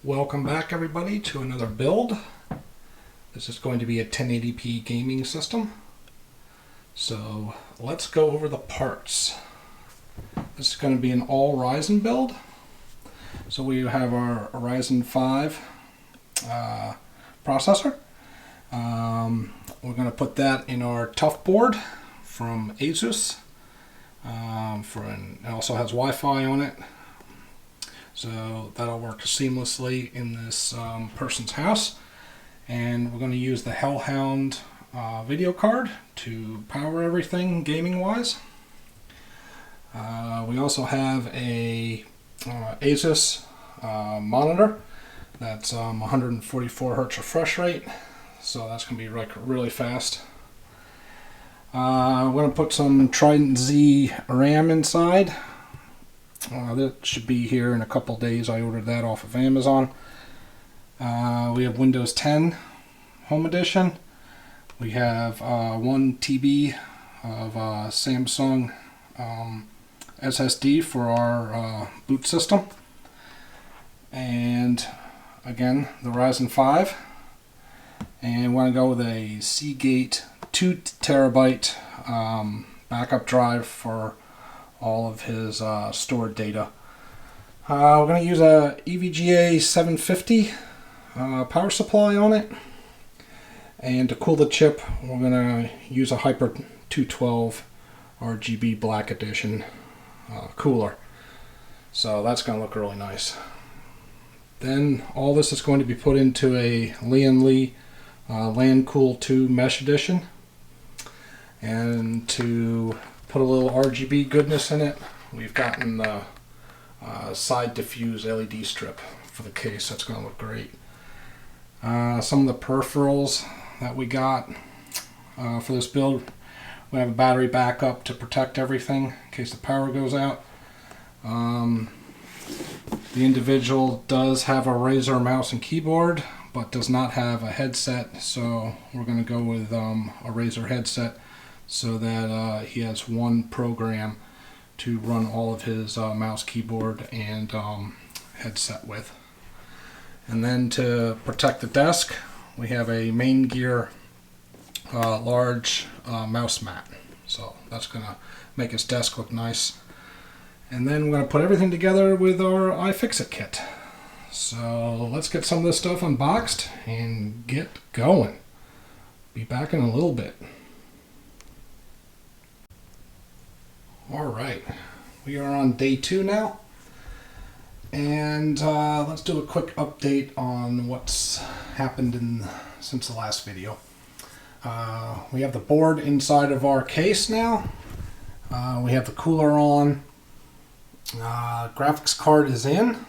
Welcome back everybody to another build. This is going to be a 1080p gaming system. So let's go over the parts. This is going to be an all Ryzen build. So we have our Ryzen 5 processor. We're going to put that in our tough board from ASUS. It also has Wi-Fi on it. So that'll work seamlessly in this person's house. And we're going to use the Hellhound video card to power everything gaming wise. We also have a ASUS monitor that's 144 Hz refresh rate, so that's going to be really fast. I'm going to put some Trident Z RAM inside. That should be here in a couple days. I ordered that off of Amazon. We have Windows 10 Home Edition. We have 1 TB of Samsung SSD for our boot system. And again, the Ryzen 5. And we want to go with a Seagate 2 terabyte backup drive for all of his stored data. We're going to use a EVGA 750 power supply on it. And to cool the chip, we're going to use a Hyper 212 RGB Black Edition cooler. So that's going to look really nice. Then all this is going to be put into a Lian Lancool 2 Mesh Edition. And to put a little RGB goodness in it, we've gotten the side diffused LED strip for the case. That's going to look great. Some of the peripherals that we got for this build, we have a battery backup to protect everything in case the power goes out. The individual does have a Razer mouse and keyboard, but does not have a headset, so we're going to go with a Razer headset so that he has one program to run all of his mouse, keyboard, and headset with. And then to protect the desk, we have a MAINGEAR large mouse mat. So that's going to make his desk look nice. And then we're going to put everything together with our iFixit kit. So let's get some of this stuff unboxed and get going. Be back in a little bit. Alright, we are on day 2 now. And let's do a quick update on what's happened since the last video. We have the board inside of our case now. We have the cooler on. Graphics card is in.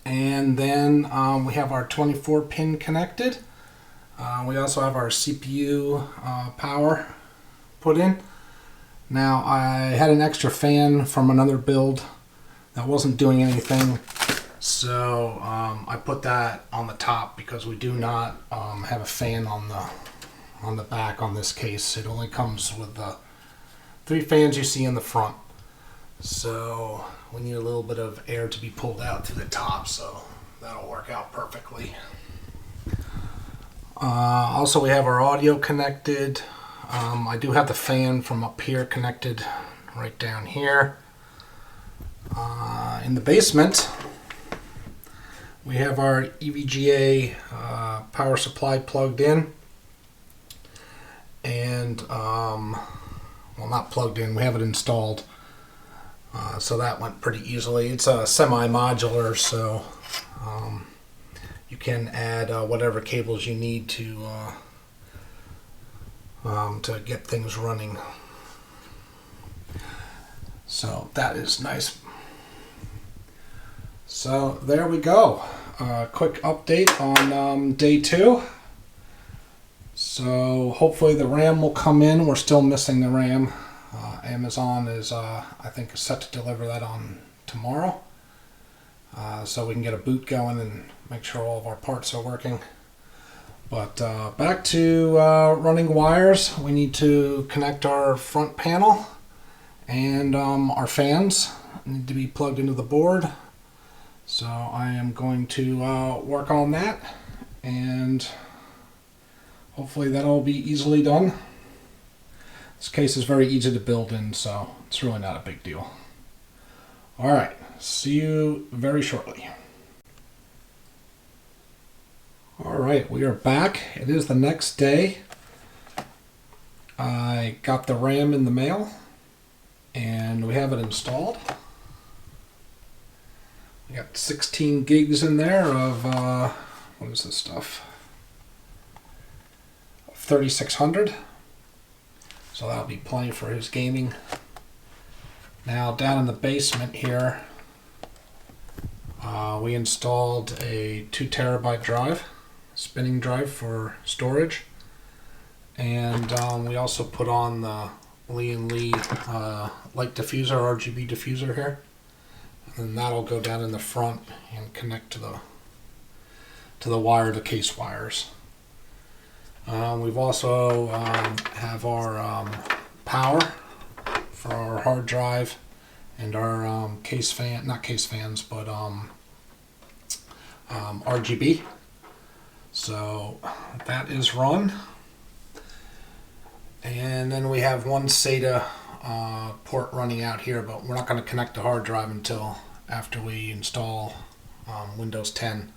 And then we have our 24 pin connected. We also have our CPU power put in. Now I had an extra fan from another build that wasn't doing anything, so I put that on the top because we do not have a fan on the back on this case. It only comes with the 3 fans you see in the front, so we need a little bit of air to be pulled out through the top, so that'll work out perfectly. Also, we have our audio connected. I do have the fan from up here connected right down here. In the basement, we have our EVGA power supply plugged in. And, well, not plugged in, we have it installed. So that went pretty easily. It's a semi-modular, so you can add whatever cables you need to get things running. So that is nice. So there we go. Quick update on day 2. So hopefully the RAM will come in. We're still missing the RAM. Amazon is, I think, set to deliver that on tomorrow. So we can get a boot going and make sure all of our parts are working. But back to running wires. We need to connect our front panel, and our fans need to be plugged into the board. So I am going to work on that, and hopefully that'll be easily done. This case is very easy to build in, so it's really not a big deal. Alright, see you very shortly. Alright, we are back. It is the next day. I got the RAM in the mail, and we have it installed. We got 16 gigs in there of, what is this stuff? 3600. So that'll be plenty for his gaming. Now down in the basement here, we installed a 2 terabyte drive, spinning drive for storage. And we also put on the Lian light diffuser, RGB diffuser here. And that'll go down in the front and connect to the wire, the case wires. We've also have our power for our hard drive and our case fan, not case fans, but RGB. So that is run. And then we have one SATA port running out here, but we're not going to connect the hard drive until after we install Windows 10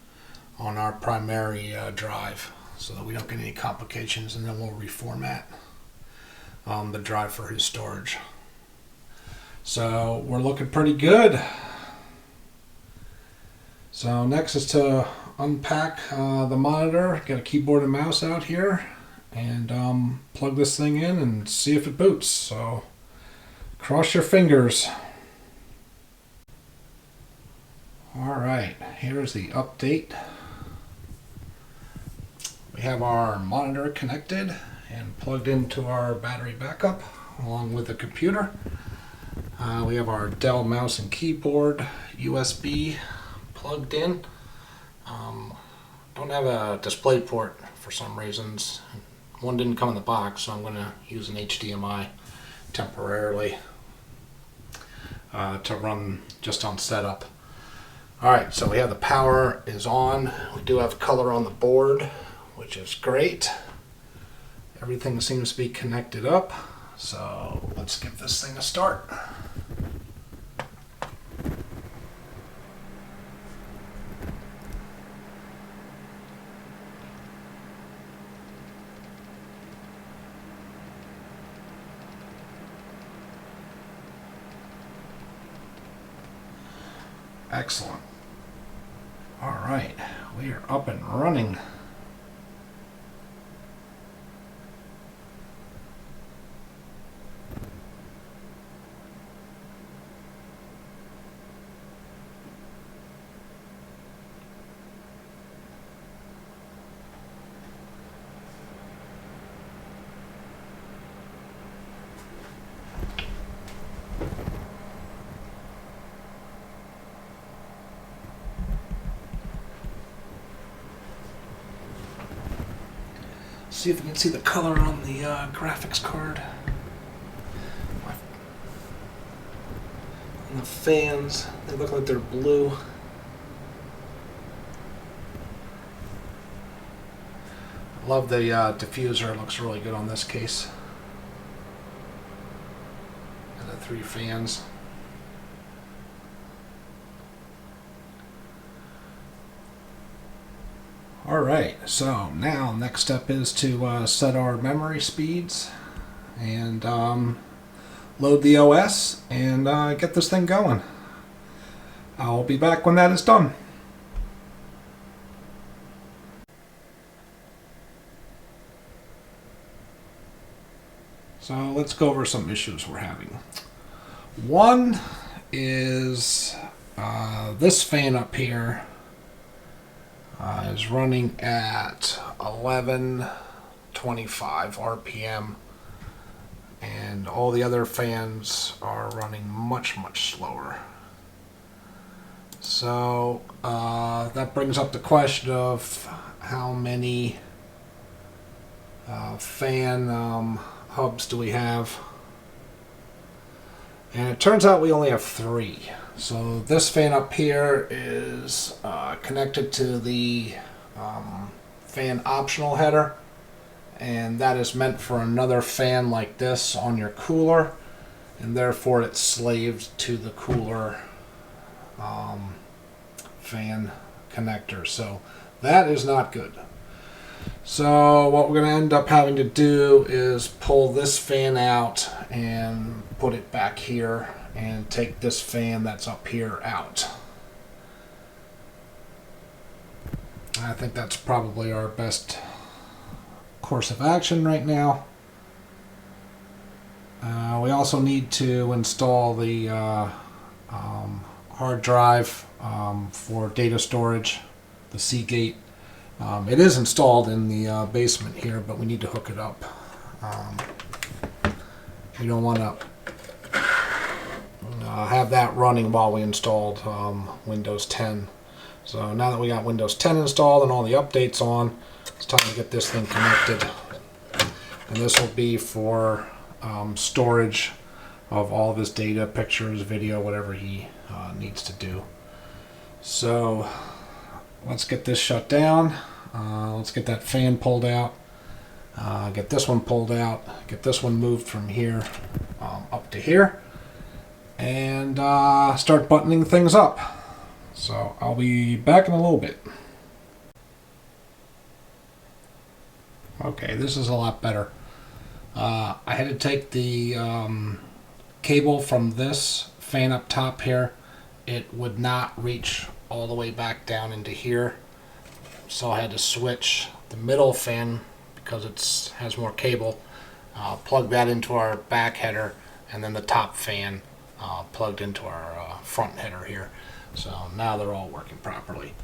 on our primary drive, so that we don't get any complications, and then we'll reformat the drive for his storage. So we're looking pretty good. So next is to unpack the monitor, get a keyboard and mouse out here, and plug this thing in and see if it boots. So cross your fingers. Alright, here's the update. We have our monitor connected and plugged into our battery backup along with the computer. We have our Dell mouse and keyboard USB plugged in. Don't have a display port for some reasons. One didn't come in the box, so I'm going to use an HDMI temporarily to run just on setup. Alright, so we have the power is on. We do have color on the board, which is great. Everything seems to be connected up, so let's give this thing a start. Excellent. All right, we are up and running. See if we can see the color on the graphics card. And the fans, they look like they're blue. I love the diffuser, it looks really good on this case. And the 3 fans. Alright, so now next step is to set our memory speeds and load the OS and get this thing going. I'll be back when that is done. So let's go over some issues we're having. One is this fan up here is running at 1125 RPM, and all the other fans are running much slower. So that brings up the question of how many fan hubs do we have, and it turns out we only have 3. So this fan up here is connected to the fan optional header, and that is meant for another fan like this on your cooler, and therefore it's slaved to the cooler fan connector. So that is not good. So what we're going to end up having to do is pull this fan out and put it back here and take this fan that's up here out. I think that's probably our best course of action right now. We also need to install the hard drive for data storage, the Seagate. It is installed in the basement here, but we need to hook it up. We don't want to have that running while we installed Windows 10. So now that we got Windows 10 installed and all the updates on, it's time to get this thing connected. And this will be for storage of all of his data, pictures, video, whatever he needs to do. So let's get this shut down. Let's get that fan pulled out. Get this one pulled out. Get this one moved from here up to here. And start buttoning things up. So I'll be back in a little bit. Okay, this is a lot better. I had to take the cable from this fan up top here. It would not reach all the way back down into here. So I had to switch the middle fan because it has more cable. Plug that into our back header, and then the top fan plugged into our front header here. So now they're all working properly.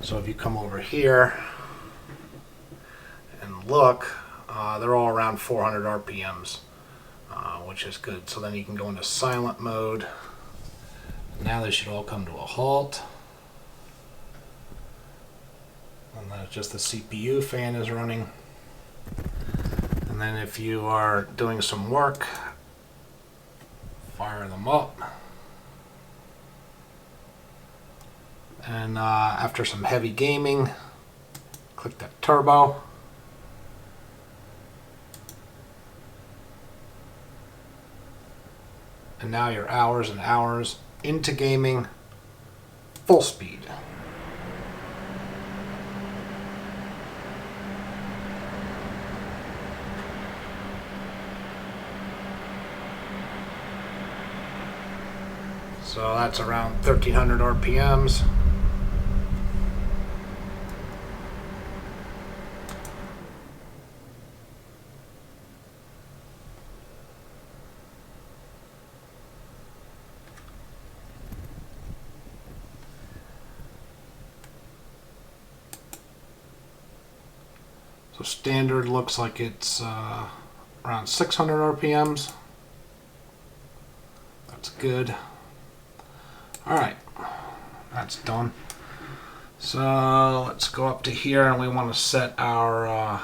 So if you come over here and look, they're all around 400 RPMs, which is good. So then you can go into silent mode. Now they should all come to a halt. And then it's just the CPU fan is running. And then if you are doing some work, fire them up. And after some heavy gaming, click that turbo. And now you're hours and hours into gaming, full speed. So that's around 1300 RPMs. So standard looks like it's around 600 RPMs. That's good. Alright, that's done. So let's go up to here, and we want to set our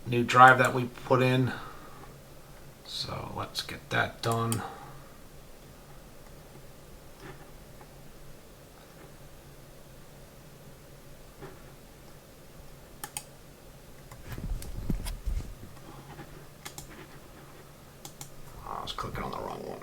new drive that we put in. So let's get that done. I was clicking on the wrong one.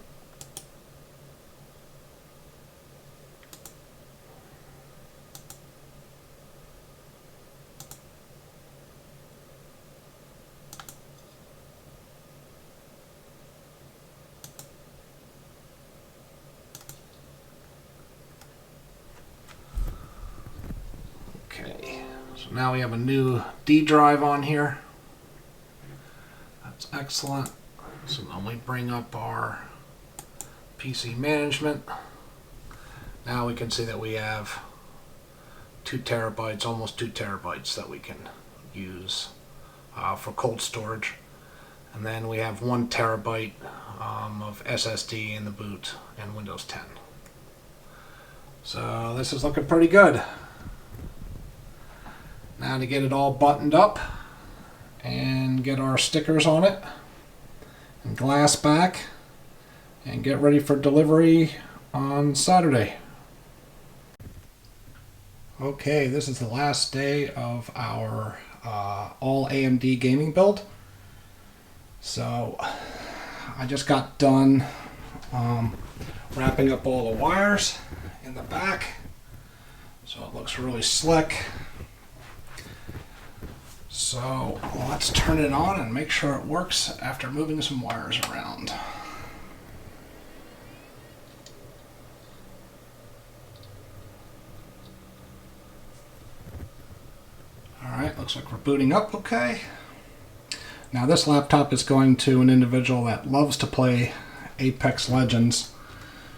So now we have a new D drive on here. That's excellent. So then we bring up our PC management. Now we can see that we have 2 terabytes, almost 2 terabytes that we can use for cold storage. And then we have 1 terabyte of SSD in the boot and Windows 10. So this is looking pretty good. Now to get it all buttoned up and get our stickers on it and glass back and get ready for delivery on Saturday. Okay, this is the last day of our all AMD gaming build. So I just got done wrapping up all the wires in the back, so it looks really slick. So let's turn it on and make sure it works after moving some wires around. Alright, looks like we're booting up okay. Now this laptop is going to an individual that loves to play Apex Legends.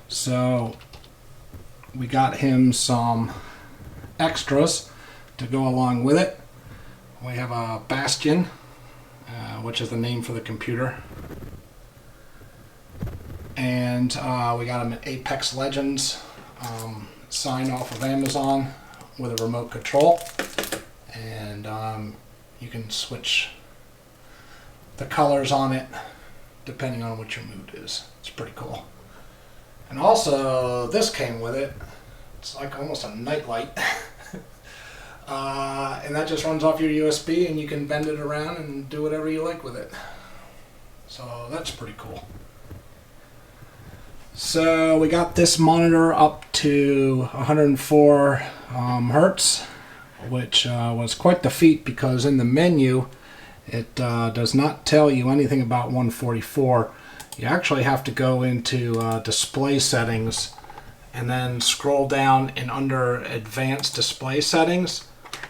So we got him some extras to go along with it. We have a Bastion, which is the name for the computer. And we got him an Apex Legends sign off of Amazon with a remote control. And you can switch the colors on it depending on what your mood is. It's pretty cool. And also, this came with it. It's like almost a nightlight. And that just runs off your USB and you can bend it around and do whatever you like with it. So that's pretty cool. So we got this monitor up to 104 hertz, which was quite the feat because in the menu it does not tell you anything about 144. You actually have to go into display settings and then scroll down and under advanced display settings.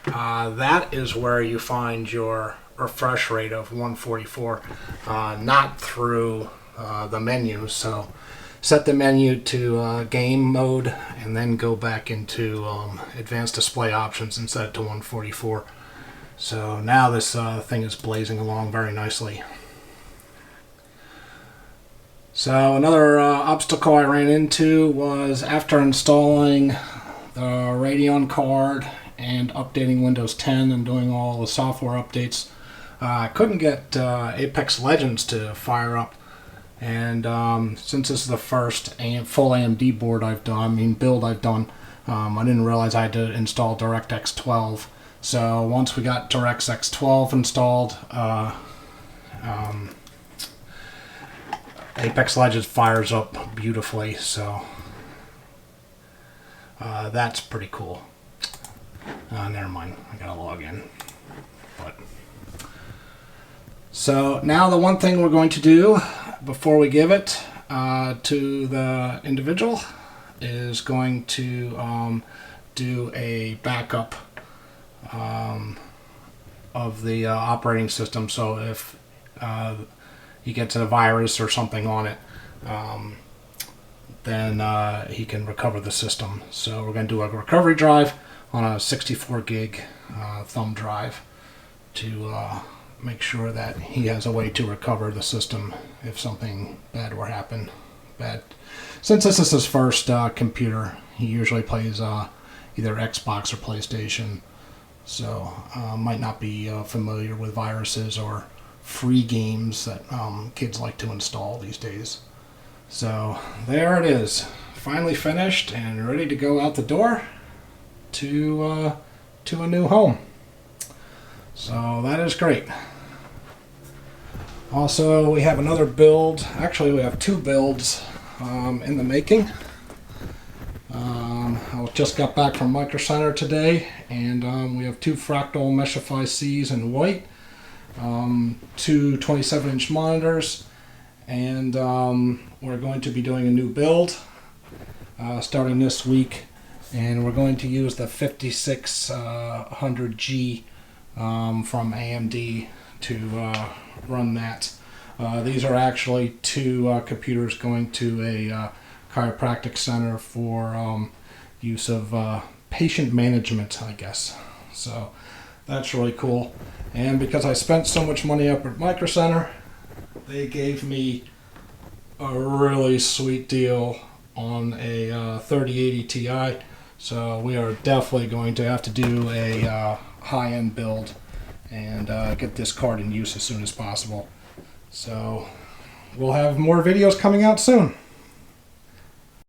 That is where you find your refresh rate of 144, not through the menu. So set the menu to game mode and then go back into advanced display options and set it to 144. So now this thing is blazing along very nicely. So another obstacle I ran into was after installing the Radeon card and updating Windows 10 and doing all the software updates, I couldn't get Apex Legends to fire up. And since this is the first full AMD board I've done, build I've done, I didn't realize I had to install DirectX 12. So once we got DirectX 12 installed, Apex Legends fires up beautifully, so that's pretty cool. Never mind, I gotta log in. So now the one thing we're going to do before we give it to the individual is going to do a backup of the operating system. So if he gets a virus or something on it, then he can recover the system. So we're going to do a recovery drive on a 64 gig thumb drive to make sure that he has a way to recover the system if something bad were happen. Since this is his first computer, he usually plays either Xbox or PlayStation, so might not be familiar with viruses or free games that kids like to install these days. So there it is, finally finished and ready to go out the door to a new home. So that is great. Also, we have another build. Actually, we have two builds in the making. I just got back from Micro Center today, and we have two Fractal Meshify Cs in white, two 27-inch monitors, and we're going to be doing a new build starting this week, and we're going to use the 5600G from AMD to run that. These are actually two computers going to a chiropractic center for use of patient management, I guess. So that's really cool. And because I spent so much money up at Micro Center, they gave me a really sweet deal on a 3080 Ti. So we are definitely going to have to do a high-end build and get this card in use as soon as possible. So we'll have more videos coming out soon.